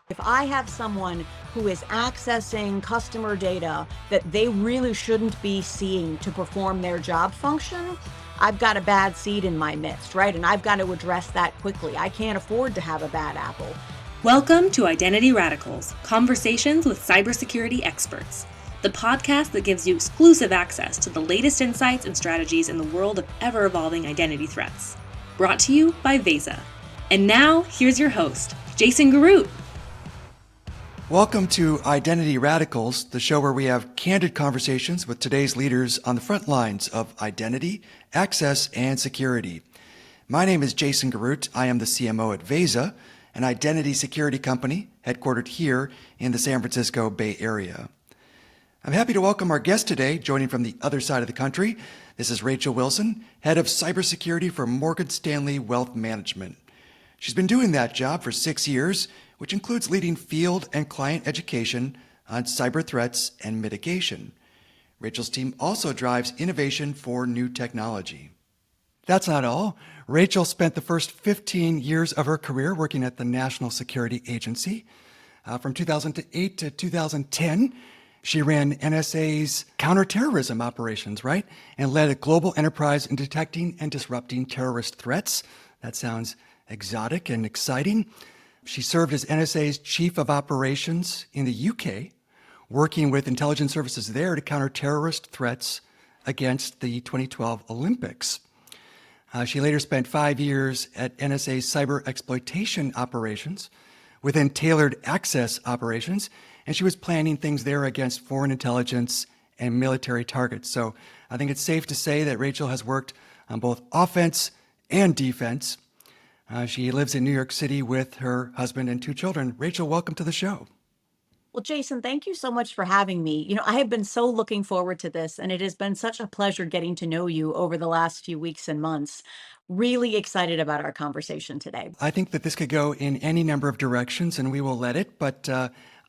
If I have someone who is accessing customer data that they really shouldn't be seeing to perform their job function, I've got a bad seed in my midst, right? And I've got to address that quickly. I can't afford to have a bad apple. Welcome to Identity Radicals, conversations with cybersecurity experts, the podcast that gives you exclusive access to the latest insights and strategies in the world of ever-evolving identity threats. Brought to you by Veza. And now, here's your host, Jason Garut. Welcome to Identity Radicals, the show where we have candid conversations with today's leaders on the front lines of identity, access, and security. My name is Jason Garut. I am the CMO at Veza, an identity security company headquartered here in the San Francisco Bay Area. I'm happy to welcome our guest today, joining from the other side of the country. This is Rachel Wilson, head of cybersecurity for Morgan Stanley Wealth Management. She's been doing that job for 6 years, which includes leading field and client education on cyber threats and mitigation. Rachel's team also drives innovation for new technology. That's not all. Rachel spent the first 15 years of her career working at the National Security Agency. From 2008 to 2010, she ran NSA's counterterrorism operations, right? And led a global enterprise in detecting and disrupting terrorist threats. That sounds exotic and exciting. She served as NSA's Chief of Operations in the UK, working with intelligence services there to counter terrorist threats against the 2012 Olympics. She later spent 5 years at NSA's cyber exploitation operations within tailored access operations, and she was planning things there against foreign intelligence and military targets. So I think it's safe to say that Rachel has worked on both offense and defense. She lives in New York City with her husband and 2 children. Rachel, welcome to the show. Well, Jason, thank you so much for having me. I have been so looking forward to this, and it has been such a pleasure getting to know you over the last few weeks and months. Really excited about our conversation today. I think that this could go in any number of directions, and we will let it, but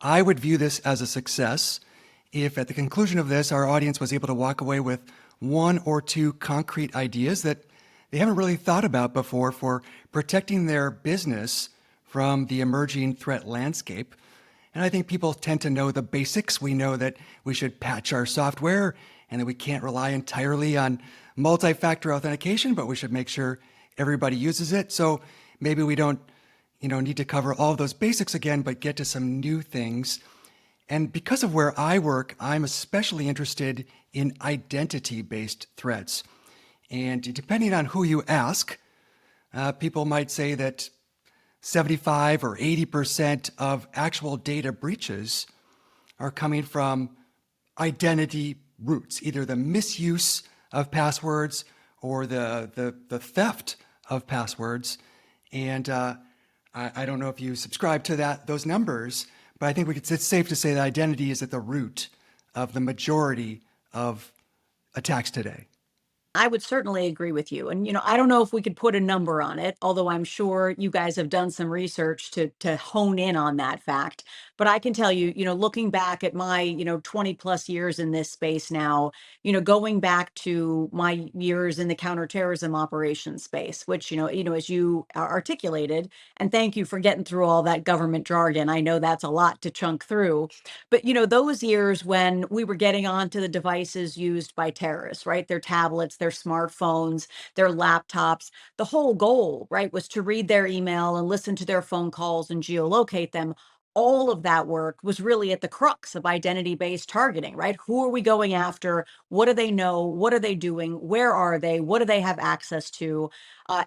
I would view this as a success if at the conclusion of this, our audience was able to walk away with 1 or 2 concrete ideas that they haven't really thought about before for protecting their business from the emerging threat landscape. And I think people tend to know the basics. We know that we should patch our software and that we can't rely entirely on multi-factor authentication, but we should make sure everybody uses it. So maybe we don't, need to cover all of those basics again, but get to some new things. And because of where I work, I'm especially interested in identity-based threats. And depending on who you ask, people might say that 75 or 80% of actual data breaches are coming from identity roots, either the misuse of passwords or the theft of passwords. And I don't know if you subscribe to those numbers, but I think it's safe to say that identity is at the root of the majority of attacks today. I would certainly agree with you. And I don't know if we could put a number on it, although I'm sure you guys have done some research to hone in on that fact. But I can tell you, looking back at my, 20 plus years in this space now, going back to my years in the counterterrorism operations space, which, as you articulated, and thank you for getting through all that government jargon. I know that's a lot to chunk through. But those years when we were getting onto the devices used by terrorists, right? Their tablets, their smartphones, their laptops. The whole goal, right, was to read their email and listen to their phone calls and geolocate them. All of that work was really at the crux of identity-based targeting, right? Who are we going after? What do they know? What are they doing? Where are they? What do they have access to?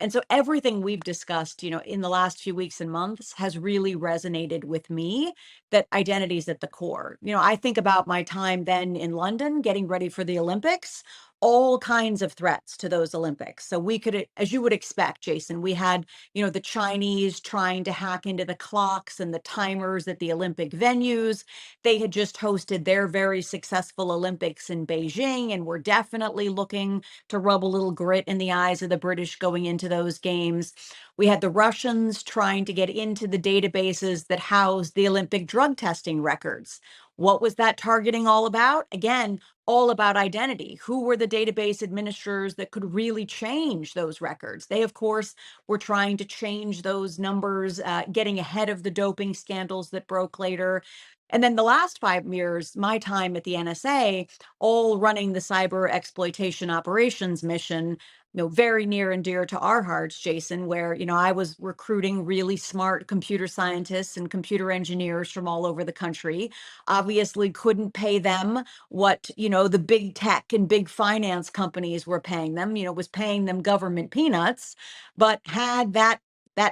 And so everything we've discussed, in the last few weeks and months has really resonated with me, that identity is at the core. I think about my time then in London getting ready for the Olympics, all kinds of threats to those Olympics. So we could, as you would expect, Jason, we had, the Chinese trying to hack into the clocks and the timers at the Olympic venues. They had just hosted their very successful Olympics in Beijing, and were definitely looking to rub a little grit in the eyes of the British going into those games. We had the Russians trying to get into the databases that housed the Olympic drug testing records. What was that targeting all about? Again, all about identity. Who were the database administrators that could really change those records? They, of course, were trying to change those numbers, getting ahead of the doping scandals that broke later. And then the last 5 years, my time at the NSA, all running the cyber exploitation operations mission, very near and dear to our hearts, Jason, where, I was recruiting really smart computer scientists and computer engineers from all over the country. Obviously couldn't pay them what, the big tech and big finance companies were paying them, was paying them government peanuts, but had that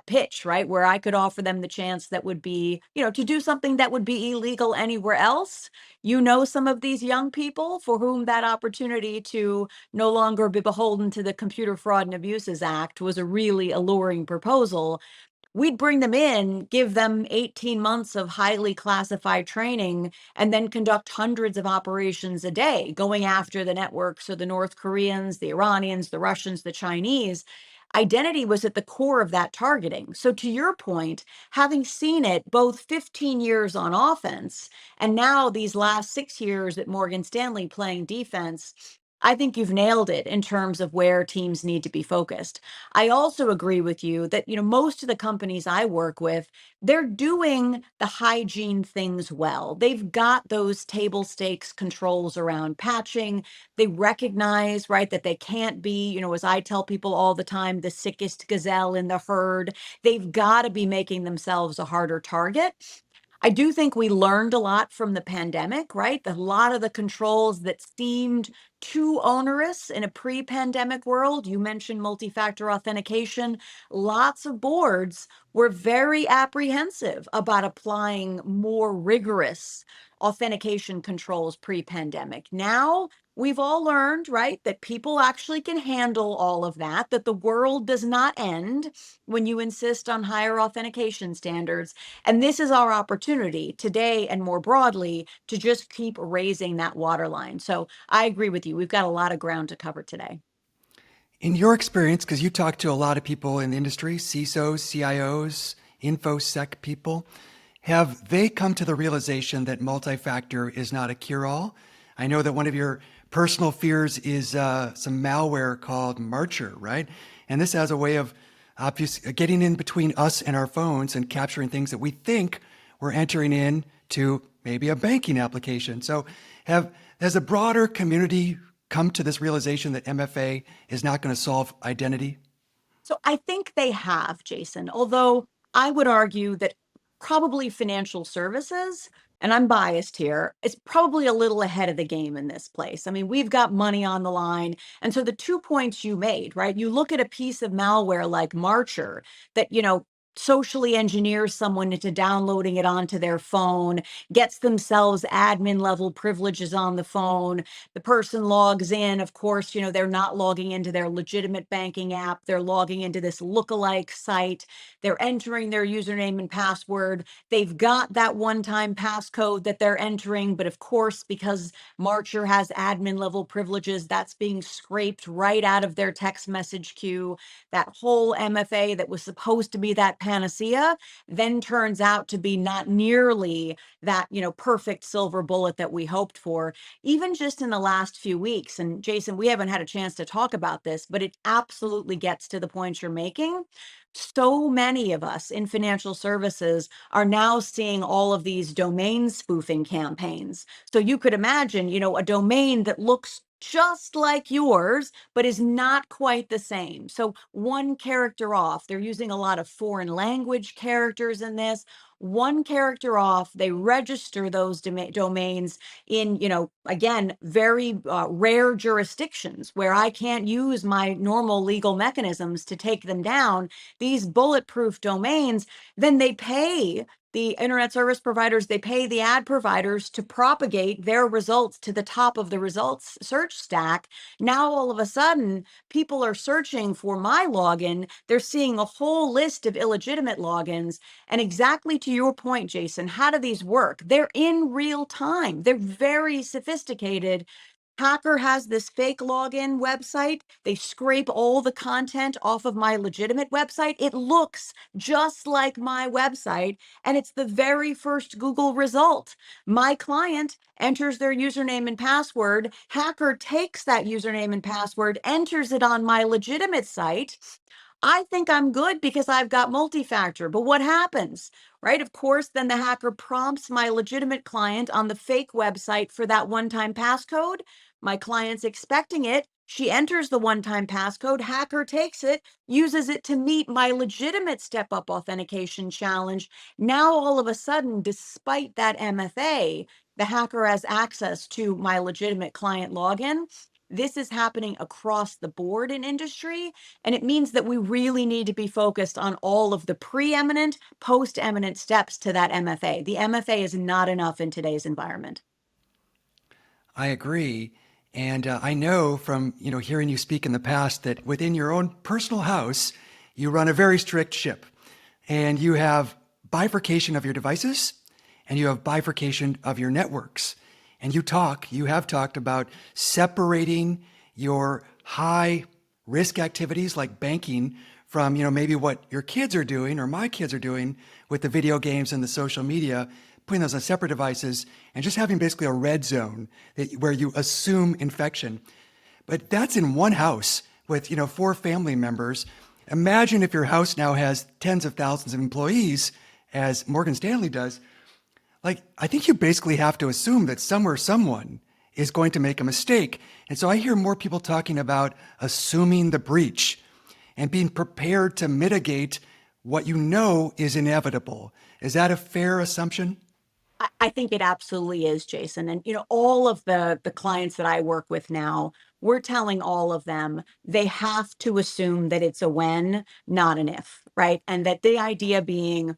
pitch, right? Where I could offer them the chance that would be, to do something that would be illegal anywhere else. Some of these young people for whom that opportunity to no longer be beholden to the Computer Fraud and Abuses Act was a really alluring proposal. We'd bring them in, give them 18 months of highly classified training, and then conduct hundreds of operations a day, going after the networks, so the North Koreans, the Iranians, the Russians, the Chinese. Identity was at the core of that targeting. So to your point, having seen it both 15 years on offense and now these last 6 years at Morgan Stanley playing defense, I think you've nailed it in terms of where teams need to be focused. I also agree with you that, most of the companies I work with, they're doing the hygiene things well. They've got those table stakes controls around patching. They recognize, right, that they can't be, as I tell people all the time, the sickest gazelle in the herd. They've got to be making themselves a harder target. I do think we learned a lot from the pandemic, right? A lot of the controls that seemed too onerous in a pre-pandemic world. You mentioned multi-factor authentication. Lots of boards were very apprehensive about applying more rigorous authentication controls pre-pandemic. Now, we've all learned, right, that people actually can handle all of that, that the world does not end when you insist on higher authentication standards. And this is our opportunity today and more broadly to just keep raising that waterline. So I agree with you. We've got a lot of ground to cover today. In your experience, because you talk to a lot of people in the industry, CISOs, CIOs, InfoSec people, have they come to the realization that multi-factor is not a cure-all? I know that one of your personal fears is some malware called Marcher, right? And this has a way of getting in between us and our phones and capturing things that we think we're entering in to maybe a banking application. So has a broader community come to this realization that MFA is not going to solve identity? So I think they have, Jason, although I would argue that probably financial services, and I'm biased here, is probably a little ahead of the game in this place. I mean, we've got money on the line. And so the 2 points you made, right? You look at a piece of malware like Marcher that, socially engineers someone into downloading it onto their phone, gets themselves admin level privileges on the phone. The person logs in. Of course, they're not logging into their legitimate banking app. They're logging into this lookalike site. They're entering their username and password. They've got that one-time passcode that they're entering. But of course, because Marcher has admin level privileges, that's being scraped right out of their text message queue. That whole MFA that was supposed to be that panacea then turns out to be not nearly that, perfect silver bullet that we hoped for. Even just in the last few weeks, and Jason, we haven't had a chance to talk about this, but it absolutely gets to the point you're making. So many of us in financial services are now seeing all of these domain spoofing campaigns. So you could imagine, a domain that looks just like yours, but is not quite the same. So one character off. They're using a lot of foreign language characters in this. One character off, they register those domains in, again, very rare jurisdictions where I can't use my normal legal mechanisms to take them down. These bulletproof domains, then they pay the internet service providers, they pay the ad providers to propagate their results to the top of the results search stack. Now, all of a sudden, people are searching for my login. They're seeing a whole list of illegitimate logins. And exactly to your point, Jason, how do these work? They're in real time. They're very sophisticated. Hacker has this fake login website. They scrape all the content off of my legitimate website. It looks just like my website, and it's the very first Google result. My client enters their username and password. Hacker takes that username and password, enters it on my legitimate site. I think I'm good because I've got multi-factor. But what happens, right? Of course, then the hacker prompts my legitimate client on the fake website for that one-time passcode. My client's expecting it. She enters the one-time passcode. Hacker takes it, uses it to meet my legitimate step-up authentication challenge. Now, all of a sudden, despite that MFA, the hacker has access to my legitimate client login. This is happening across the board in industry. And it means that we really need to be focused on all of the preeminent, post-eminent steps to that MFA. The MFA is not enough in today's environment. I agree. And I know from, hearing you speak in the past that within your own personal house, you run a very strict ship and you have bifurcation of your devices and you have bifurcation of your networks. And you have talked about separating your high risk activities like banking from, maybe what your kids are doing or my kids are doing with the video games and the social media, putting those on separate devices and just having basically a red zone where you assume infection. But that's in one house with, 4 family members. Imagine if your house now has tens of thousands of employees, as Morgan Stanley does. Like, I think you basically have to assume that somewhere someone is going to make a mistake. And so I hear more people talking about assuming the breach and being prepared to mitigate what you know is inevitable. Is that a fair assumption? I think it absolutely is, Jason. And all of the clients that I work with now, we're telling all of them they have to assume that it's a when, not an if, right? And that the idea being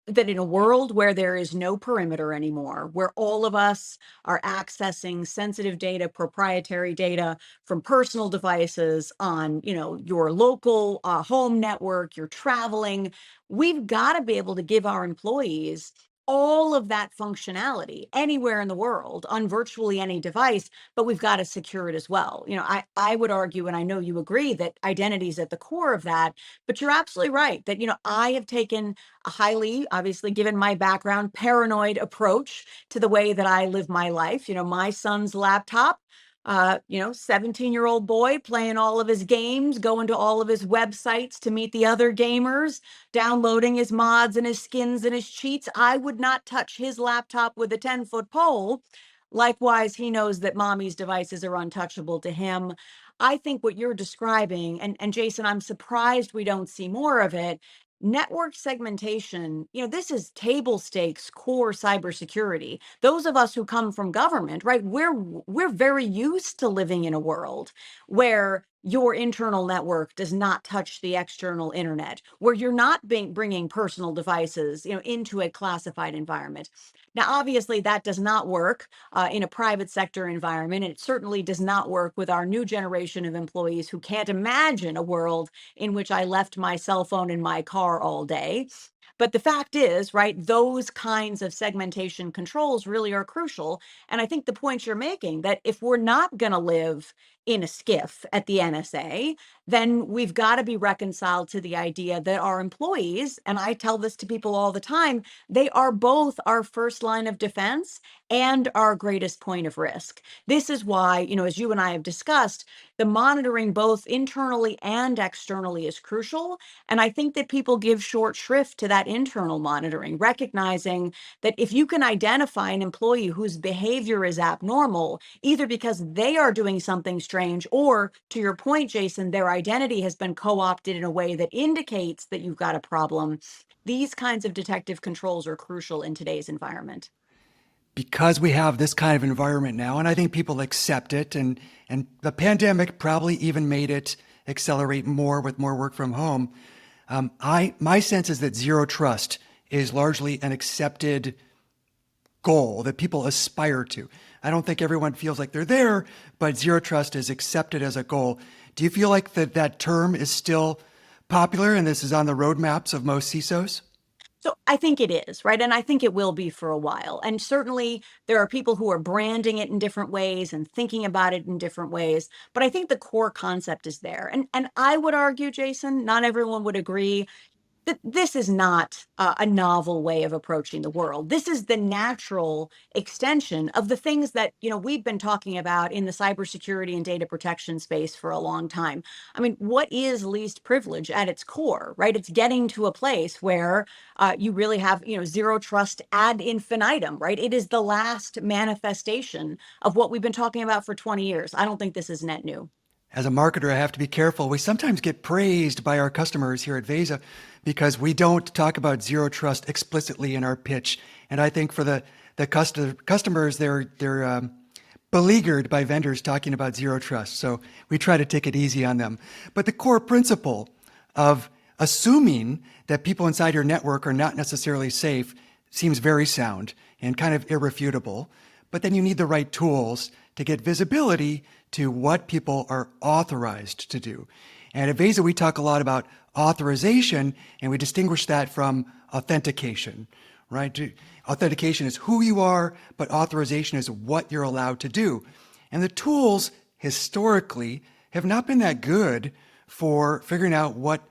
that in a world where there is no perimeter anymore, where all of us are accessing sensitive data, proprietary data from personal devices on, your local home network, you're traveling, we've got to be able to give our employees all of that functionality anywhere in the world on virtually any device, but we've got to secure it as well. I would argue, and I know you agree, that identity is at the core of that, but you're absolutely right that, I have taken a highly, obviously, given my background, paranoid approach to the way that I live my life. My son's laptop, 17-year-old boy playing all of his games, going to all of his websites to meet the other gamers, downloading his mods and his skins and his cheats. I would not touch his laptop with a 10-foot pole. Likewise, he knows that mommy's devices are untouchable to him. I think what you're describing, and Jason, I'm surprised we don't see more of it. Network segmentation, this is table stakes core cybersecurity. Those of us who come from government, right, we're very used to living in a world where your internal network does not touch the external internet, where you're not bringing personal devices, into a classified environment. Now, obviously, that does not work in a private sector environment, and it certainly does not work with our new generation of employees who can't imagine a world in which I left my cell phone in my car all day. But the fact is, right, those kinds of segmentation controls really are crucial. And I think the point you're making that if we're not going to live in a skiff at the NSA, then we've got to be reconciled to the idea that our employees, and I tell this to people all the time, they are both our first line of defense and our greatest point of risk. This is why, as you and I have discussed, the monitoring both internally and externally is crucial. And I think that people give short shrift to that internal monitoring, recognizing that if you can identify an employee whose behavior is abnormal, either because they are doing something strange or, to your point, Jason, their identity has been co-opted in a way that indicates that you've got a problem, these kinds of detective controls are crucial in today's environment. Because we have this kind of environment now, and I think people accept it, and the pandemic probably even made it accelerate more with more work from home. My sense is that zero trust is largely an accepted goal that people aspire to. I don't think everyone feels like they're there, but zero trust is accepted as a goal. Do you feel like that term is still popular and this is on the roadmaps of most CISOs? So I think it is, right? And I think it will be for a while. And certainly there are people who are branding it in different ways and thinking about it in different ways. But I think the core concept is there. And I would argue, Jason, not everyone would agree that this is not a novel way of approaching the world. This is the natural extension of the things that we've been talking about in the cybersecurity and data protection space for a long time. I mean, what is least privilege at its core, right? It's getting to a place where you really have zero trust ad infinitum, right? It is the last manifestation of what we've been talking about for 20 years. I don't think this is net new. As a marketer, I have to be careful. We sometimes get praised by our customers here at Vesa because we don't talk about zero trust explicitly in our pitch. And I think for the customers, they're beleaguered by vendors talking about zero trust. So we try to take it easy on them. But the core principle of assuming that people inside your network are not necessarily safe seems very sound and kind of irrefutable. But then you need the right tools to get visibility to what people are authorized to do. And at Vesa, we talk a lot about authorization, and we distinguish that from authentication, right? Authentication is who you are, but authorization is what you're allowed to do. And the tools historically have not been that good for figuring out what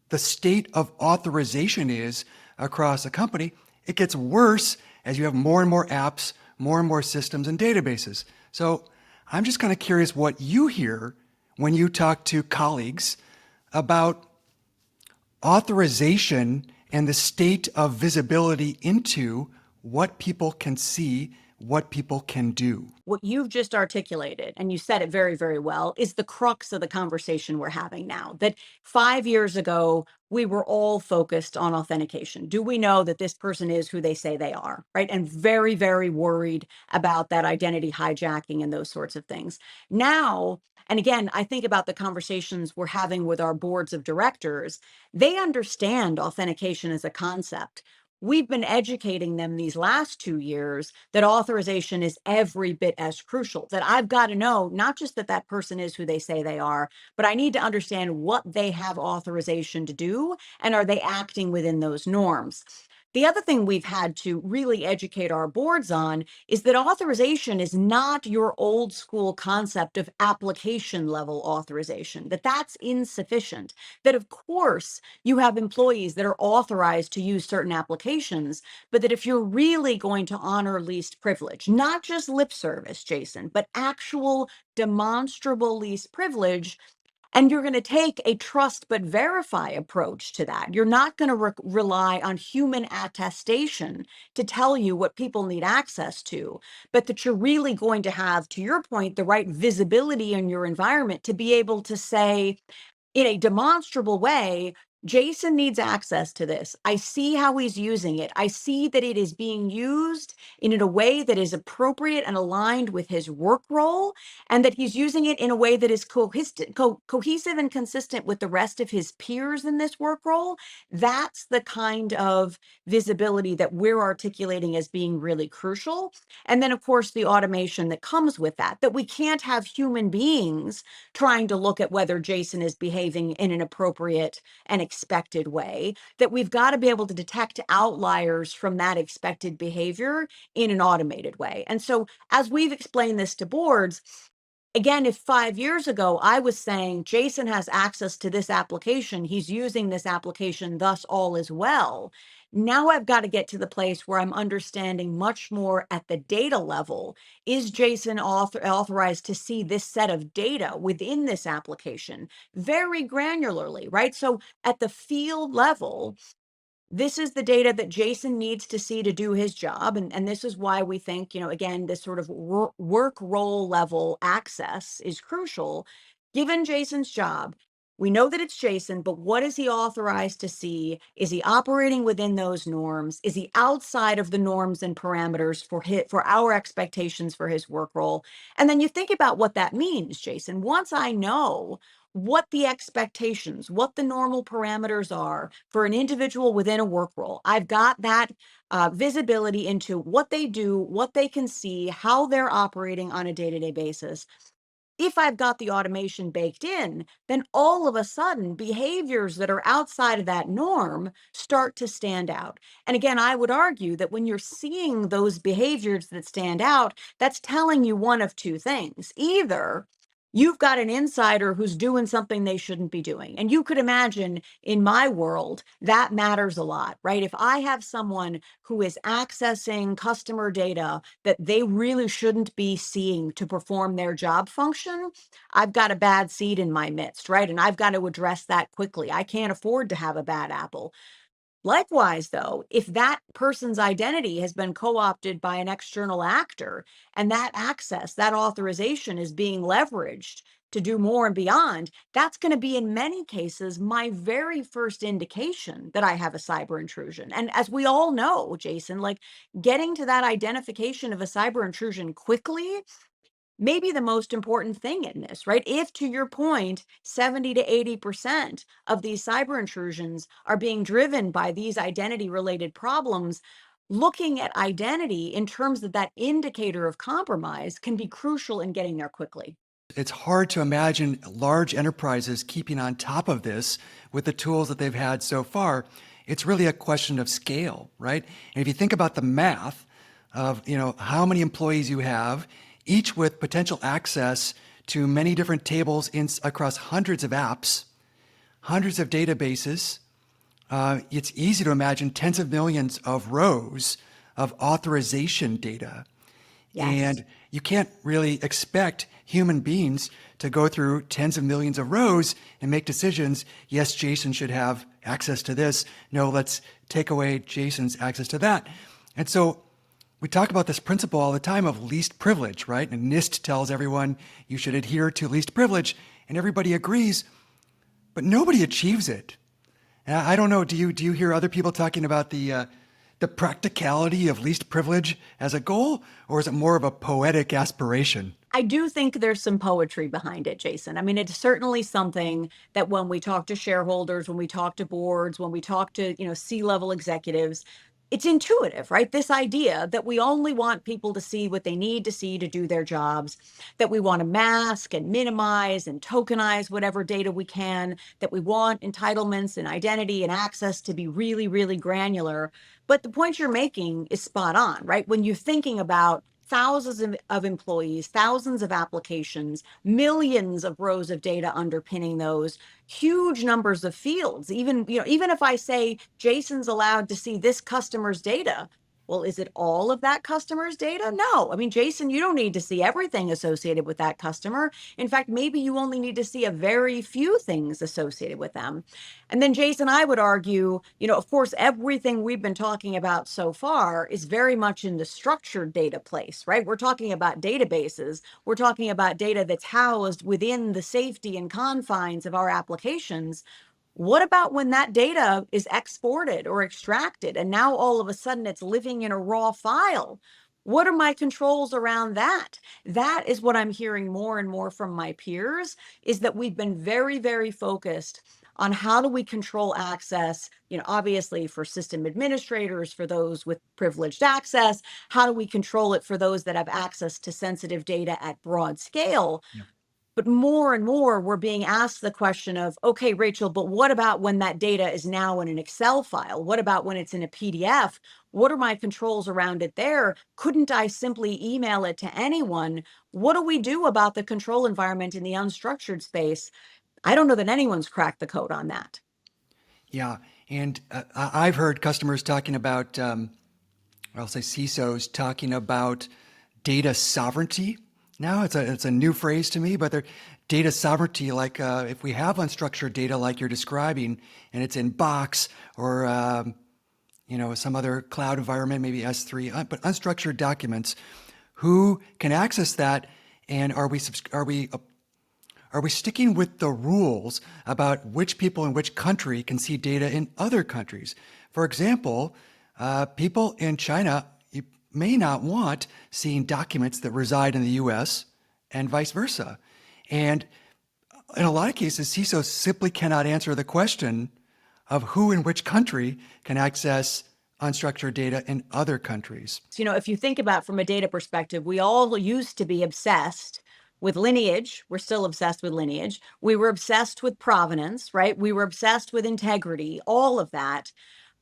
the state of authorization is across a company. It gets worse as you have more and more apps, more and more systems and databases. So I'm just kind of curious what you hear when you talk to colleagues about authorization and the state of visibility into what people can see, what people can do. What you've just articulated, and you said it very, very well, is the crux of the conversation we're having now. That 5 years ago, we were all focused on authentication. Do we know that this person is who they say they are, right? And very, very worried about that identity hijacking and those sorts of things. Now, and again, I think about the conversations we're having with our boards of directors. They understand authentication as a concept. We've been educating them these last 2 years that authorization is every bit as crucial, that I've got to know not just that that person is who they say they are, but I need to understand what they have authorization to do and are they acting within those norms. The other thing we've had to really educate our boards on is that authorization is not your old school concept of application level authorization, that that's insufficient. That, of course, you have employees that are authorized to use certain applications, but that if you're really going to honor least privilege, not just lip service, Jason, but actual demonstrable least privilege, and you're going to take a trust but verify approach to that. You're not going to rely on human attestation to tell you what people need access to, but that you're really going to have, to your point, the right visibility in your environment to be able to say, in a demonstrable way, Jason needs access to this. I see how he's using it. I see that it is being used in a way that is appropriate and aligned with his work role, and that he's using it in a way that is cohesive and consistent with the rest of his peers in this work role. That's the kind of visibility that we're articulating as being really crucial. And then, of course, the automation that comes with that, that we can't have human beings trying to look at whether Jason is behaving in an appropriate and expected way, that we've got to be able to detect outliers from that expected behavior in an automated way. And so, as we've explained this to boards, again, if 5 years ago I was saying Jason has access to this application, he's using this application, thus all is well. Now I've got to get to the place where I'm understanding much more at the data level. Is Jason authorized to see this set of data within this application very granularly, right? So at the field level, this is the data that Jason needs to see to do his job. And this is why we think, again, this sort of work role level access is crucial. Given Jason's job, we know that it's Jason, but what is he authorized to see? Is he operating within those norms? Is he outside of the norms and parameters for our expectations for his work role? And then you think about what that means, Jason. Once I know what the expectations, what the normal parameters are for an individual within a work role. I've got that visibility into what they do, what they can see, how they're operating on a day-to-day basis. If I've got the automation baked in, then all of a sudden behaviors that are outside of that norm start to stand out. And again, I would argue that when you're seeing those behaviors that stand out, that's telling you one of two things. Either you've got an insider who's doing something they shouldn't be doing. And you could imagine in my world, that matters a lot, right? If I have someone who is accessing customer data that they really shouldn't be seeing to perform their job function, I've got a bad seed in my midst, right? And I've got to address that quickly. I can't afford to have a bad apple. Likewise, though, if that person's identity has been co opted by an external actor and that access, that authorization is being leveraged to do more and beyond, that's going to be in many cases my very first indication that I have a cyber intrusion. And as we all know, Jason, like getting to that identification of a cyber intrusion quickly maybe the most important thing in this, right? If to your point, 70 to 80% of these cyber intrusions are being driven by these identity related problems, looking at identity in terms of that indicator of compromise can be crucial in getting there quickly. It's hard to imagine large enterprises keeping on top of this with the tools that they've had so far. It's really a question of scale, right? And if you think about the math of, how many employees you have, each with potential access to many different tables across hundreds of apps, hundreds of databases, it's easy to imagine tens of millions of rows of authorization data. Yes. And you can't really expect human beings to go through tens of millions of rows and make decisions. Yes, Jason should have access to this. No, let's take away Jason's access to that. And so we talk about this principle all the time of least privilege, right? And NIST tells everyone you should adhere to least privilege, and everybody agrees, but nobody achieves it. And I don't know. Do you hear other people talking about the practicality of least privilege as a goal, or is it more of a poetic aspiration? I do think there's some poetry behind it, Jason. I mean, it's certainly something that when we talk to shareholders, when we talk to boards, when we talk to, C-level executives, it's intuitive, right? This idea that we only want people to see what they need to see to do their jobs, that we want to mask and minimize and tokenize whatever data we can, that we want entitlements and identity and access to be really, really granular. But the point you're making is spot on, right? When you're thinking about thousands of employees, thousands of applications, millions of rows of data underpinning those, huge numbers of fields. Even if I say Jason's allowed to see this customer's data, well, is it all of that customer's data? No. I mean, Jason, you don't need to see everything associated with that customer. In fact, maybe you only need to see a very few things associated with them. And then, Jason, I would argue, of course, everything we've been talking about so far is very much in the structured data place, right? We're talking about databases. We're talking about data that's housed within the safety and confines of our applications. What about when that data is exported or extracted and now all of a sudden it's living in a raw file? What are my controls around that? That is what I'm hearing more and more from my peers is that we've been very, very focused on how do we control access, obviously for system administrators, for those with privileged access, how do we control it for those that have access to sensitive data at broad scale? But more and more, we're being asked the question of, okay, Rachel, but what about when that data is now in an Excel file? What about when it's in a PDF? What are my controls around it there? Couldn't I simply email it to anyone? What do we do about the control environment in the unstructured space? I don't know that anyone's cracked the code on that. Yeah, and I've heard customers talking about, I'll say CISOs talking about data sovereignty. Now it's a new phrase to me, but they're data sovereignty. Like if we have unstructured data, like you're describing, and it's in Box or some other cloud environment, maybe S3, but unstructured documents, who can access that, and are we sticking with the rules about which people in which country can see data in other countries? For example, people in China may not want seeing documents that reside in the US and vice versa. And in a lot of cases, CISOs simply cannot answer the question of who in which country can access unstructured data in other countries. So, if you think about from a data perspective, we all used to be obsessed with lineage. We're still obsessed with lineage. We were obsessed with provenance, right? We were obsessed with integrity, all of that.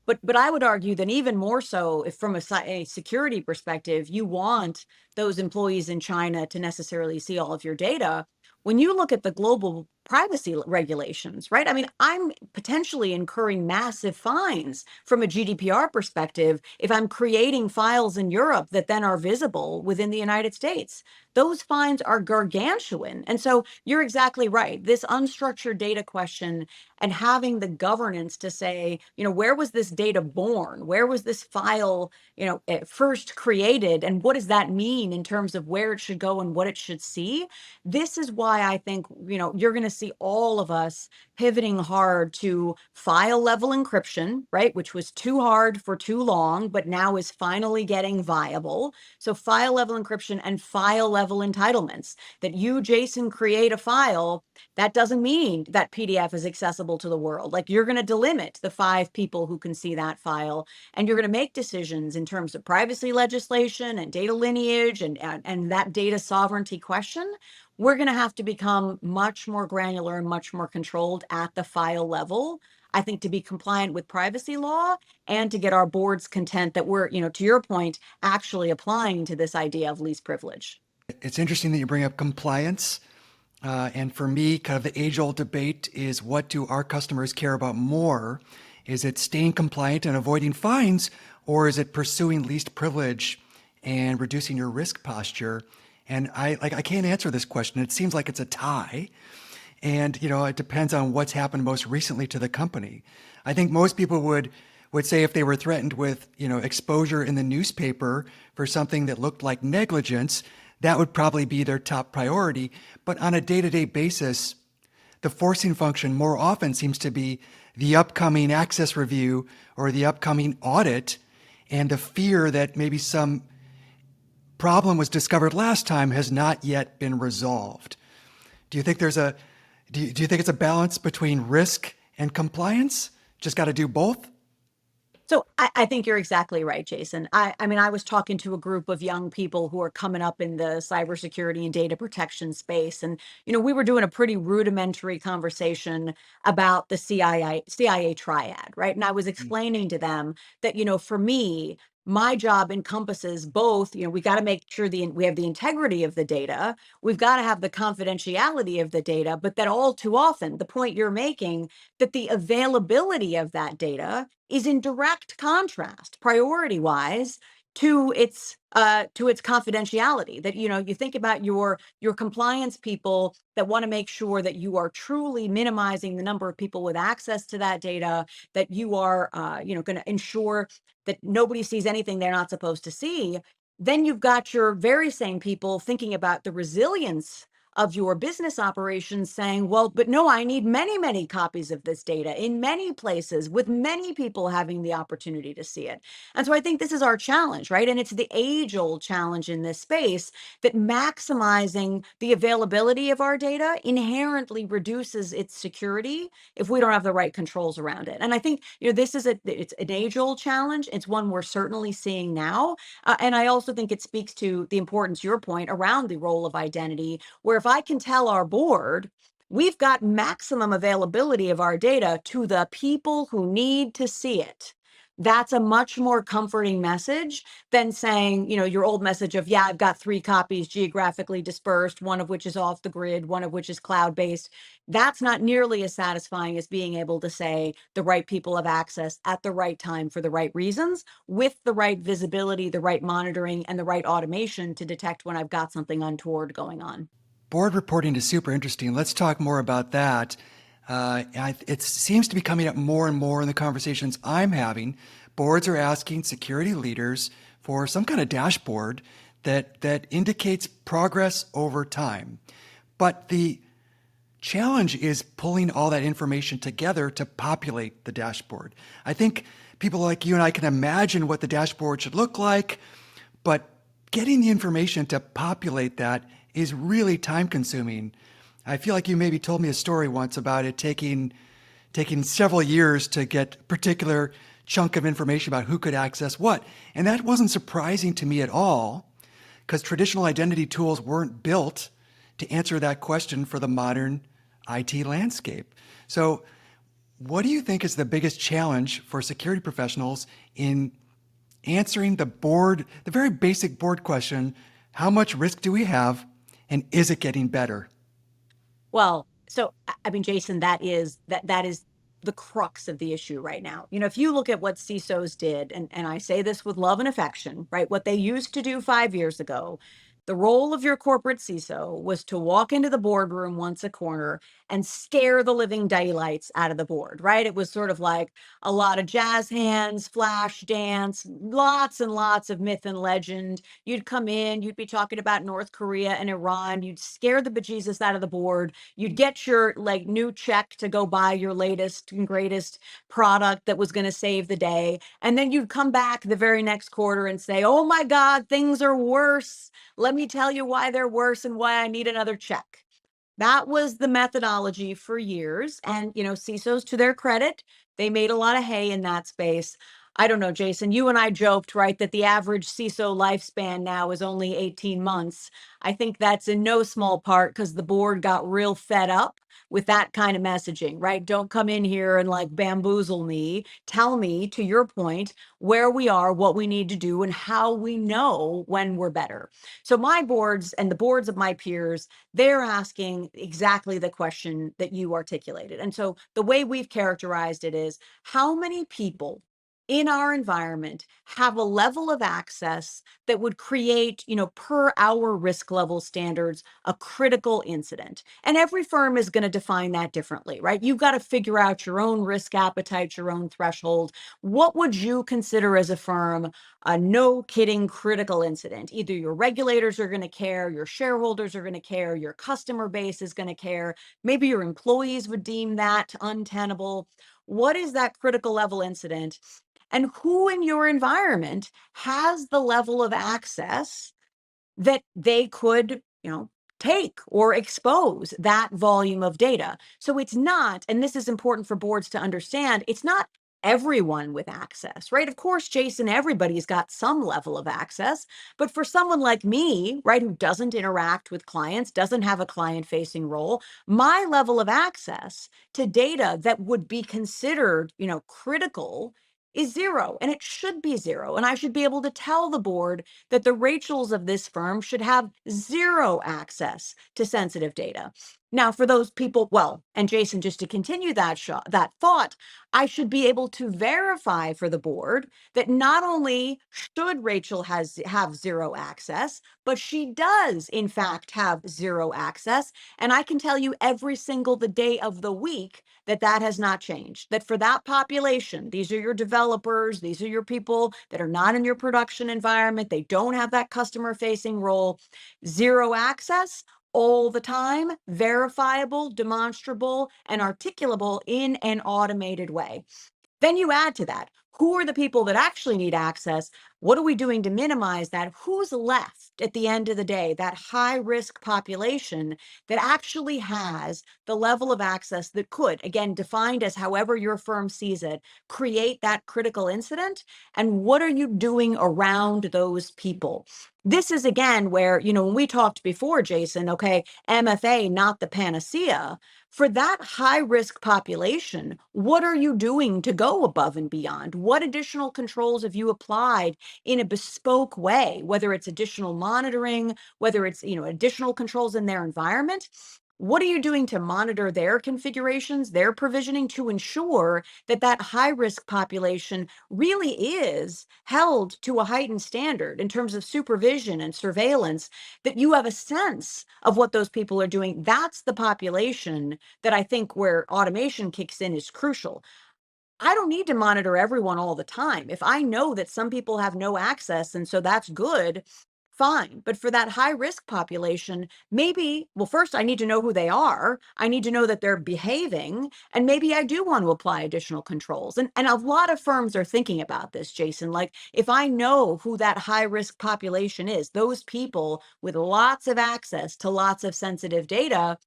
But I would argue that even more so, if from a security perspective, you want those employees in China to necessarily see all of your data. When you look at the global privacy regulations, right? I mean, I'm potentially incurring massive fines from a GDPR perspective if I'm creating files in Europe that then are visible within the United States. Those fines are gargantuan. And so you're exactly right. This unstructured data question and having the governance to say, where was this data born? Where was this file, first created? And what does that mean in terms of where it should go and what it should see? This is why I think, you're going to see all of us pivoting hard to file level encryption, right? Which was too hard for too long, but now is finally getting viable. So file level encryption and file level entitlements that you, Jason, create a file. That doesn't mean that PDF is accessible to the world. Like, you're going to delimit the 5 people who can see that file, and you're going to make decisions in terms of privacy legislation and data lineage and that data sovereignty question. We're going to have to become much more granular and much more controlled at the file level, I think, to be compliant with privacy law and to get our boards content that we're, to your point, actually applying to this idea of least privilege. It's interesting that you bring up compliance. And for me, kind of the age-old debate is, what do our customers care about more? Is it staying compliant and avoiding fines, or is it pursuing least privilege and reducing your risk posture? And I can't answer this question. It seems like it's a tie. And, it depends on what's happened most recently to the company. I think most people would say if they were threatened with, exposure in the newspaper for something that looked like negligence, that would probably be their top priority. But on a day-to-day basis, the forcing function more often seems to be the upcoming access review or the upcoming audit, and the fear that maybe some problem was discovered last time has not yet been resolved. Do you think do you think it's a balance between risk and compliance? Just got to do both? So I think you're exactly right, Jason. I mean, I was talking to a group of young people who are coming up in the cybersecurity and data protection space. And, we were doing a pretty rudimentary conversation about the CIA triad, right? And I was explaining to them that, for me, my job encompasses both, we got to make sure we have the integrity of the data. We've got to have the confidentiality of the data, but that all too often, the point you're making, that the availability of that data is in direct contrast, priority wise, to its confidentiality. That, you think about your compliance people that want to make sure that you are truly minimizing the number of people with access to that data, that you are going to ensure that nobody sees anything they're not supposed to see. Then you've got your very same people thinking about the resilience of your business operations saying, well, but no, I need many, many copies of this data in many places with many people having the opportunity to see it. And so I think this is our challenge, right? And it's the age-old challenge in this space that maximizing the availability of our data inherently reduces its security if we don't have the right controls around it. And I think, this is it's an age-old challenge. It's one we're certainly seeing now. And I also think it speaks to the importance, your point, around the role of identity, where if I can tell our board, we've got maximum availability of our data to the people who need to see it, that's a much more comforting message than saying, your old message of, yeah, I've got 3 copies geographically dispersed, one of which is off the grid, one of which is cloud-based. That's not nearly as satisfying as being able to say the right people have access at the right time for the right reasons, with the right visibility, the right monitoring, and the right automation to detect when I've got something untoward going on. Board reporting is super interesting. Let's talk more about that. It seems to be coming up more and more in the conversations I'm having. Boards are asking security leaders for some kind of dashboard that indicates progress over time. But the challenge is pulling all that information together to populate the dashboard. I think people like you and I can imagine what the dashboard should look like, but getting the information to populate that is really time consuming. I feel like you maybe told me a story once about it taking several years to get a particular chunk of information about who could access what. And that wasn't surprising to me at all, because traditional identity tools weren't built to answer that question for the modern IT landscape. So, what do you think is the biggest challenge for security professionals in answering the very basic board question, how much risk do we have and is it getting better? Well, so I mean, Jason, that is the crux of the issue right now. If you look at what CISOs did, and I say this with love and affection, right? What they used to do 5 years ago, the role of your corporate CISO was to walk into the boardroom once a quarter and scare the living daylights out of the board, right? It was sort of like a lot of jazz hands, flash dance, lots and lots of myth and legend. You'd come in, you'd be talking about North Korea and Iran, you'd scare the bejesus out of the board. You'd get your like new check to go buy your latest and greatest product that was going to save the day. And then you'd come back the very next quarter and say, oh my God, things are worse. Let me tell you why they're worse and why I need another check. That was the methodology for years. And, CISOs, to their credit, they made a lot of hay in that space. I don't know, Jason, you and I joked, right, that the average CISO lifespan now is only 18 months. I think that's in no small part because the board got real fed up with that kind of messaging, right? Don't come in here and like bamboozle me. Tell me, to your point, where we are, what we need to do, and how we know when we're better. So my boards and the boards of my peers, they're asking exactly the question that you articulated. And so the way we've characterized it is how many people in our environment have a level of access that would create, per our risk level standards, a critical incident. And every firm is going to define that differently, right? You've got to figure out your own risk appetite, your own threshold. What would you consider as a firm a no kidding critical incident? Either your regulators are going to care, your shareholders are going to care, your customer base is going to care. Maybe your employees would deem that untenable. What is that critical level incident? And who in your environment has the level of access that they could, take or expose that volume of data. So it's not, and this is important for boards to understand, it's not everyone with access, right? Of course, Jason, everybody's got some level of access, but for someone like me, right, who doesn't interact with clients, doesn't have a client-facing role, my level of access to data that would be considered, critical is zero, and it should be zero. And I should be able to tell the board that the Rachels of this firm should have zero access to sensitive data. Now, for those people, well, and Jason, just to continue that thought, I should be able to verify for the board that not only should Rachel have zero access, but she does in fact have zero access. And I can tell you every single the day of the week that has not changed. That for that population, these are your developers, these are your people that are not in your production environment, they don't have that customer facing role, zero access all the time, verifiable, demonstrable, and articulable in an automated way. Then you add to that, who are the people that actually need access? What are we doing to minimize that? Who's left at the end of the day, that high risk population that actually has the level of access that could, again, defined as however your firm sees it, create that critical incident? And what are you doing around those people? This is again where, when we talked before, Jason, okay, MFA, not the panacea. For that high risk population, what are you doing to go above and beyond? What additional controls have you applied in a bespoke way, whether it's additional monitoring, whether it's, additional controls in their environment? What are you doing to monitor their configurations, their provisioning to ensure that that high risk population really is held to a heightened standard in terms of supervision and surveillance, that you have a sense of what those people are doing? That's the population that I think where automation kicks in is crucial. I don't need to monitor everyone all the time. If I know that some people have no access and so that's good, fine. But for that high risk population, maybe, well, first I need to know who they are. I need to know that they're behaving. And maybe I do want to apply additional controls. And a lot of firms are thinking about this, Jason. Like if I know who that high risk population is, those people with lots of access to lots of sensitive data,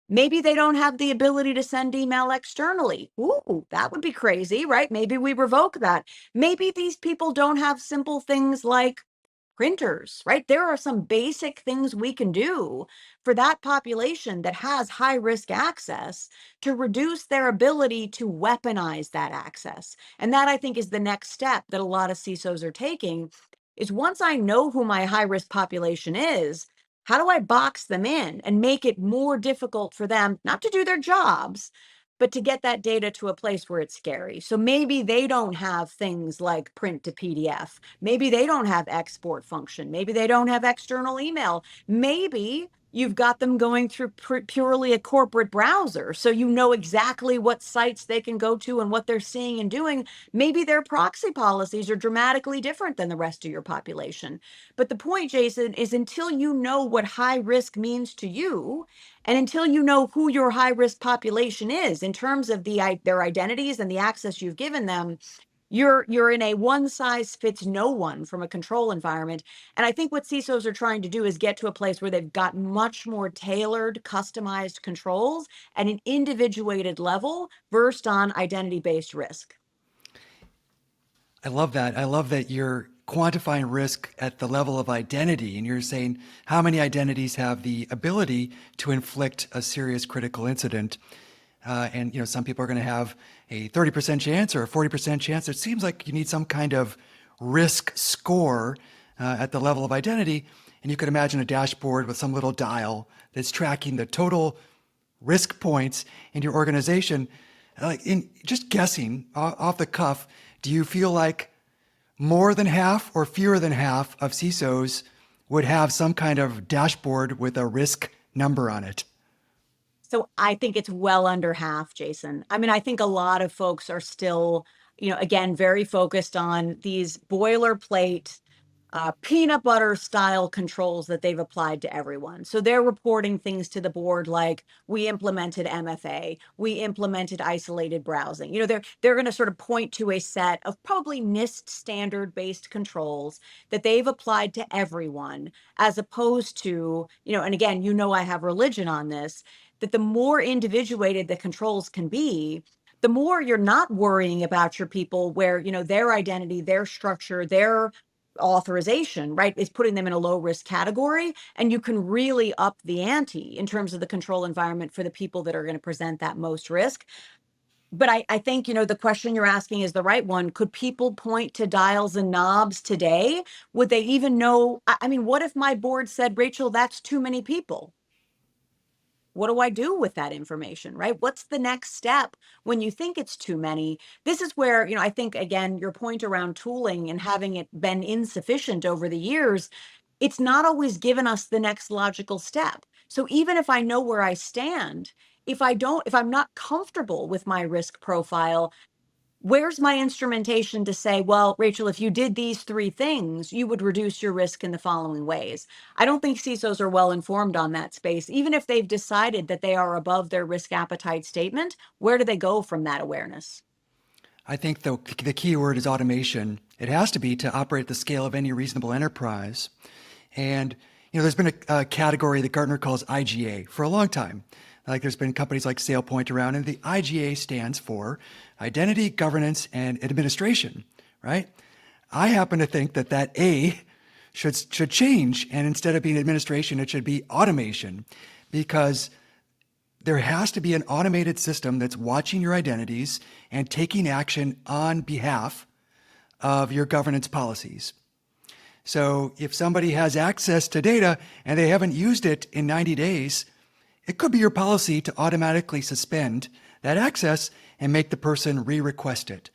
maybe they don't have the ability to send email externally. Ooh, that would be crazy, right? Maybe we revoke that. Maybe these people don't have simple things like printers, right? There are some basic things we can do for that population that has high risk access to reduce their ability to weaponize that access. And that, I think, is the next step that a lot of CISOs are taking, is once I know who my high risk population is, how do I box them in and make it more difficult for them not to do their jobs, but to get that data to a place where it's scary? So maybe they don't have things like print to PDF. Maybe they don't have export function. Maybe they don't have external email. Maybe you've got them going through purely a corporate browser, so you know exactly what sites they can go to and what they're seeing and doing. Maybe their proxy policies are dramatically different than the rest of your population. But the point, Jason, is until you know what high risk means to you, and until you know who your high risk population is in terms of their identities and the access you've given them, you're in a one size fits no one from a control environment. And I think what CISOs are trying to do is get to a place where they've got much more tailored, customized controls at an individuated level versed on identity-based risk. I love that. I love that you're quantifying risk at the level of identity, and you're saying how many identities have the ability to inflict a serious critical incident. And some people are going to have a 30% chance or a 40% chance. It seems like you need some kind of risk score at the level of identity. And you could imagine a dashboard with some little dial that's tracking the total risk points in your organization. In just guessing off the cuff, do you feel like more than half or fewer than half of CISOs would have some kind of dashboard with a risk number on it? So I think it's well under half, Jason. I mean, I think a lot of folks are still, again, very focused on these boilerplate, peanut butter style controls that they've applied to everyone. So they're reporting things to the board like, we implemented MFA, we implemented isolated browsing. They're going to sort of point to a set of probably NIST standard based controls that they've applied to everyone, as opposed to, and again, I have religion on this, that the more individuated the controls can be, the more you're not worrying about your people where, their identity, their structure, their authorization, right, is putting them in a low risk category. And you can really up the ante in terms of the control environment for the people that are going to present that most risk. But I think, the question you're asking is the right one. Could people point to dials and knobs today? Would they even know? I mean, what if my board said, Rachel, that's too many people? What do I do with that information, right? What's the next step when you think it's too many? This is where, I think, again, your point around tooling and having it been insufficient over the years, it's not always given us the next logical step. So even if I know where I stand, if I'm not comfortable with my risk profile, where's my instrumentation to say, well, Rachel, if you did these three things, you would reduce your risk in the following ways? I don't think CISOs are well informed on that space. Even if they've decided that they are above their risk appetite statement, where do they go from that awareness? I think the key word is automation. It has to be to operate at the scale of any reasonable enterprise. And, there's been a category that Gartner calls IGA for a long time. Like there's been companies like SailPoint around, and the IGA stands for Identity, Governance, and Administration, right? I happen to think that A should change, and instead of being administration, it should be automation, because there has to be an automated system that's watching your identities and taking action on behalf of your governance policies. So if somebody has access to data and they haven't used it in 90 days, it could be your policy to automatically suspend that access and make the person re-request it.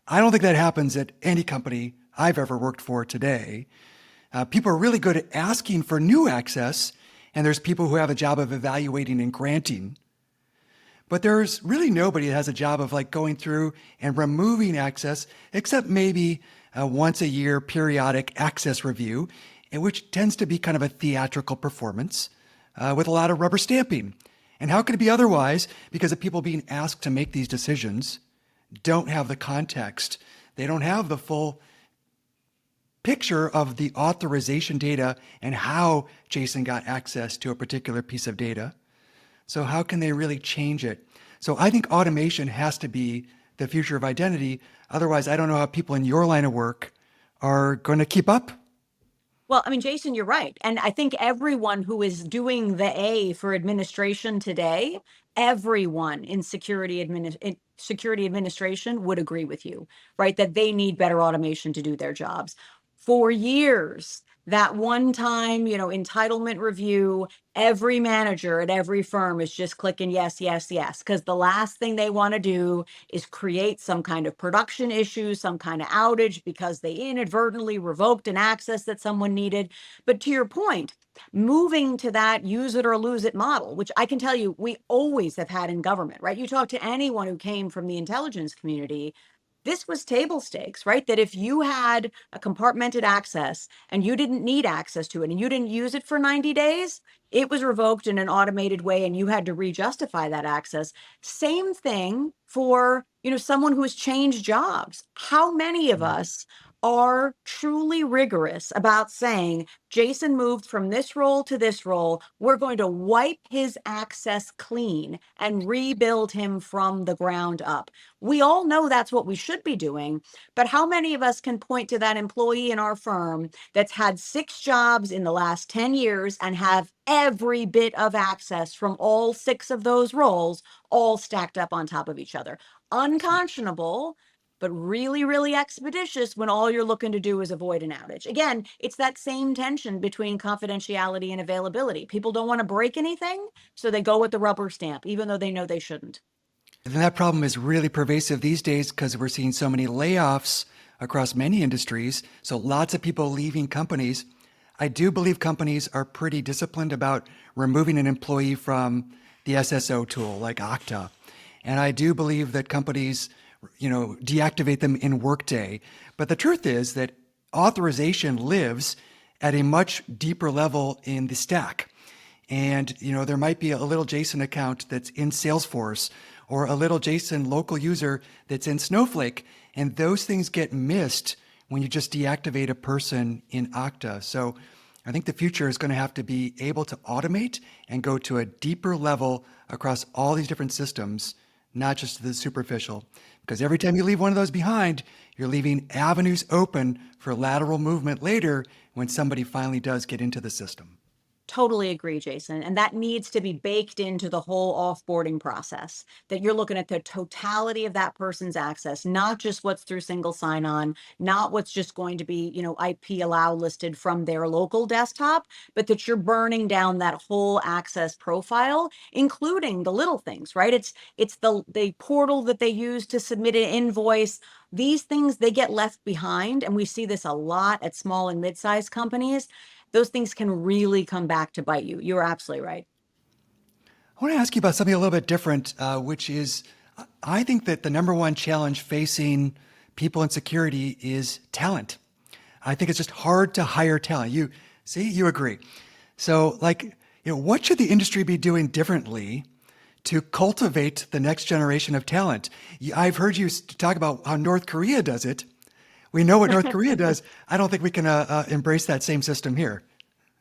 I don't think that happens at any company I've ever worked for today. People are really good at asking for new access, and there's people who have a job of evaluating and granting. But there's really nobody that has a job of going through and removing access, except maybe a once a year periodic access review, which tends to be kind of a theatrical performance with a lot of rubber stamping. And how could it be otherwise? Because the people being asked to make these decisions don't have the context. They don't have the full picture of the authorization data and how Jason got access to a particular piece of data. So how can they really change it? So I think automation has to be the future of identity. Otherwise, I don't know how people in your line of work are going to keep up. Well, I mean, Jason, you're right. And I think everyone who is doing the A for administration today, everyone in security administration would agree with you, right? That they need better automation to do their jobs. For years, that one time, entitlement review, every manager at every firm is just clicking yes, yes, yes, because the last thing they want to do is create some kind of production issue, some kind of outage because they inadvertently revoked an access that someone needed. But to your point, moving to that use it or lose it model, which I can tell you we always have had in government, right? You talk to anyone who came from the intelligence community, this was table stakes, right? That if you had a compartmented access and you didn't need access to it and you didn't use it for 90 days, it was revoked in an automated way and you had to re-justify that access. Same thing for, someone who has changed jobs. How many of us are truly rigorous about saying, Jason moved from this role to this role. We're going to wipe his access clean and rebuild him from the ground up. We all know that's what we should be doing. But how many of us can point to that employee in our firm that's had 6 jobs in the last 10 years and have every bit of access from all 6 of those roles all stacked up on top of each other? Unconscionable, but really, really expeditious when all you're looking to do is avoid an outage. Again, it's that same tension between confidentiality and availability. People don't want to break anything, so they go with the rubber stamp, even though they know they shouldn't. And that problem is really pervasive these days because we're seeing so many layoffs across many industries. So lots of people leaving companies. I do believe companies are pretty disciplined about removing an employee from the SSO tool like Okta. And I do believe that companies, deactivate them in Workday. But the truth is that authorization lives at a much deeper level in the stack. And, there might be a little JSON account that's in Salesforce or a little JSON local user that's in Snowflake. And those things get missed when you just deactivate a person in Okta. So I think the future is going to have to be able to automate and go to a deeper level across all these different systems, not just the superficial. Because every time you leave one of those behind, you're leaving avenues open for lateral movement later when somebody finally does get into the system. Totally agree, Jason. And that needs to be baked into the whole offboarding process, that you're looking at the totality of that person's access, not just what's through single sign-on, not what's just going to be, IP allow listed from their local desktop, but that you're burning down that whole access profile, including the little things, right? It's the portal that they use to submit an invoice. These things, they get left behind. And we see this a lot at small and mid-sized companies. Those things can really come back to bite you. You're absolutely right. I want to ask you about something a little bit different, which is I think that the number one challenge facing people in security is talent. I think it's just hard to hire talent. You see, you agree. So, what should the industry be doing differently to cultivate the next generation of talent? I've heard you talk about how North Korea does it. We know what North Korea does. I don't think we can embrace that same system here.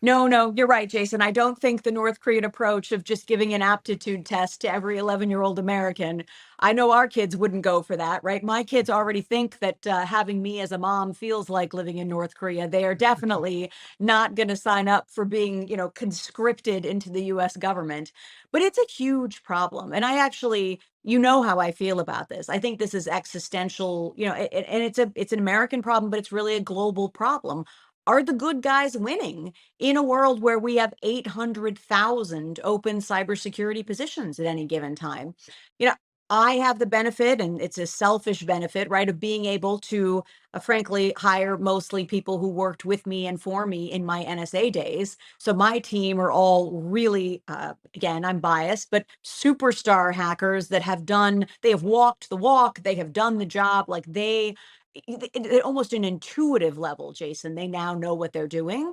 No, you're right, Jason. I don't think the North Korean approach of just giving an aptitude test to every 11-year-old American, I know our kids wouldn't go for that, right? My kids already think that having me as a mom feels like living in North Korea. They are definitely not going to sign up for being, conscripted into the US government. But it's a huge problem. And I actually, how I feel about this. I think this is existential, and it's an American problem, but it's really a global problem. Are the good guys winning in a world where we have 800,000 open cybersecurity positions at any given time? You know, I have the benefit, and it's a selfish benefit, right, of being able to, frankly, hire mostly people who worked with me and for me in my NSA days. So my team are all really, again, I'm biased, but superstar hackers that they have walked the walk, they have done the job, like almost an intuitive level, Jason. They now know what they're doing.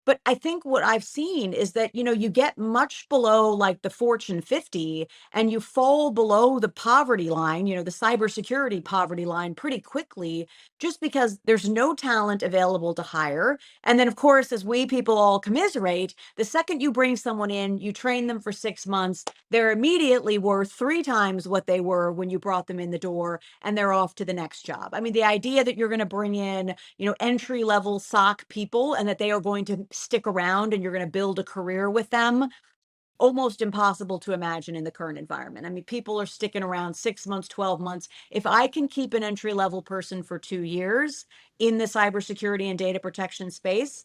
But I think what I've seen is that, you get much below like the Fortune 50 and you fall below the poverty line, the cybersecurity poverty line pretty quickly, just because there's no talent available to hire. And then, of course, as we people all commiserate, the second you bring someone in, you train them for 6 months, they're immediately worth 3 times what they were when you brought them in the door, and they're off to the next job. I mean, the idea that you're going to bring in, entry level SOC people and that they are going to stick around and you're going to build a career with them, almost impossible to imagine in the current environment. I mean, people are sticking around 6 months, 12 months. If I can keep an entry level person for 2 years in the cybersecurity and data protection space,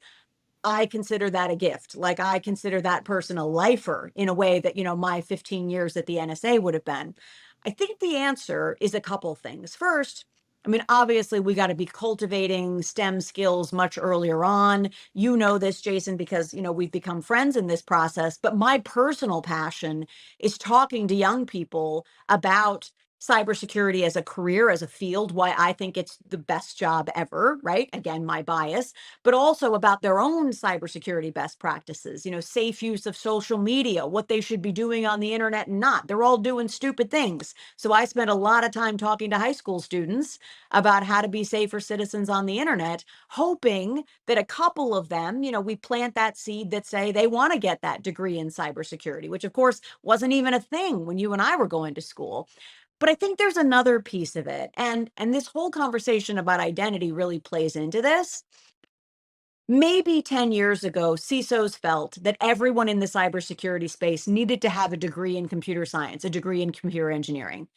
I consider that a gift. Like, I consider that person a lifer in a way that, my 15 years at the NSA would have been. I think the answer is a couple things. First, I mean, obviously, we got to be cultivating STEM skills much earlier on. You know this, Jason, because, we've become friends in this process. But my personal passion is talking to young people about cybersecurity as a career, as a field, why I think it's the best job ever, right? Again, my bias, but also about their own cybersecurity best practices, safe use of social media, what they should be doing on the internet and not. They're all doing stupid things. So I spent a lot of time talking to high school students about how to be safer citizens on the internet, hoping that a couple of them, we plant that seed that say they want to get that degree in cybersecurity, which of course wasn't even a thing when you and I were going to school. But I think there's another piece of it. And this whole conversation about identity really plays into this. Maybe 10 years ago, CISOs felt that everyone in the cybersecurity space needed to have a degree in computer science, a degree in computer engineering.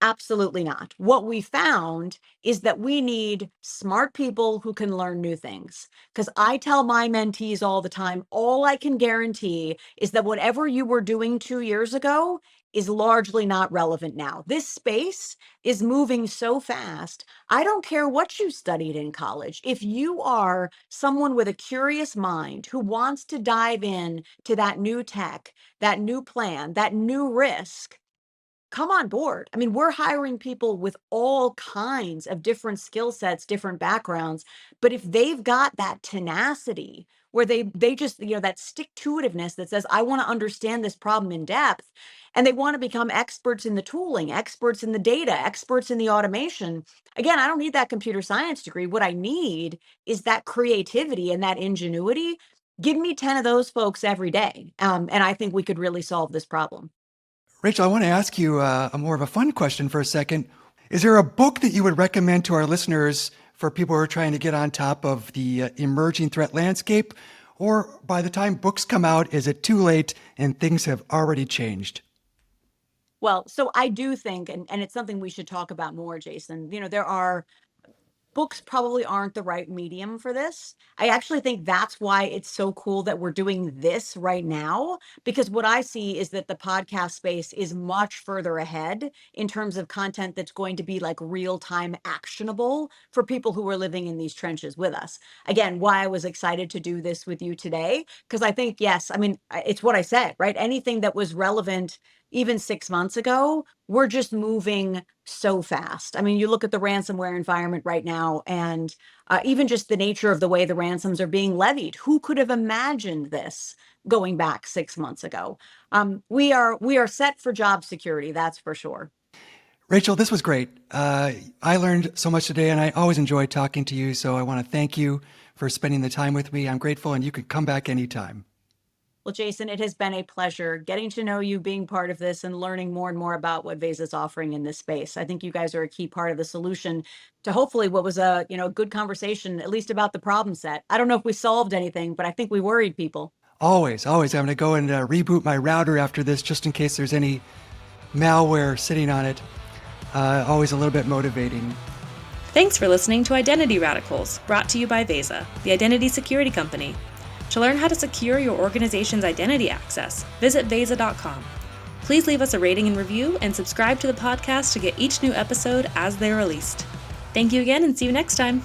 Absolutely not. What we found is that we need smart people who can learn new things. Because I tell my mentees all the time, all I can guarantee is that whatever you were doing 2 years ago is largely not relevant now. This space is moving so fast. I don't care what you studied in college. If you are someone with a curious mind who wants to dive in to that new tech, that new plan, that new risk, come on board. I mean, we're hiring people with all kinds of different skill sets, different backgrounds, but if they've got that tenacity where they just, that stick-to-itiveness that says, I want to understand this problem in depth, and they want to become experts in the tooling, experts in the data, experts in the automation. Again, I don't need that computer science degree. What I need is that creativity and that ingenuity. Give me 10 of those folks every day. And I think we could really solve this problem. Rachel, I want to ask you a more of a fun question for a second. Is there a book that you would recommend to our listeners for people who are trying to get on top of the emerging threat landscape? Or by the time books come out, is it too late and things have already changed? Well, so I do think, and it's something we should talk about more, Jason, there are books probably aren't the right medium for this. I actually think that's why it's so cool that we're doing this right now, because what I see is that the podcast space is much further ahead in terms of content that's going to be like real time actionable for people who are living in these trenches with us. Again, why I was excited to do this with you today, because I think, yes, I mean, it's what I said, right? Anything that was relevant even 6 months ago, we're just moving so fast. I mean, you look at the ransomware environment right now, and even just the nature of the way the ransoms are being levied. Who could have imagined this going back 6 months ago? We are set for job security, that's for sure. Rachel, this was great. I learned so much today, and I always enjoy talking to you. So I want to thank you for spending the time with me. I'm grateful, and you can come back anytime. Well, Jason, it has been a pleasure getting to know you, being part of this, and learning more and more about what Vesa is offering in this space. I think you guys are a key part of the solution to hopefully what was a good conversation, at least about the problem set. I don't know if we solved anything, but I think we worried people. Always. I'm going to go and reboot my router after this, just in case there's any malware sitting on it. Always a little bit motivating. Thanks for listening to Identity Radicals, brought to you by Vesa, the identity security company. To learn how to secure your organization's identity access, visit Vesa.com. Please leave us a rating and review and subscribe to the podcast to get each new episode as they're released. Thank you again and see you next time.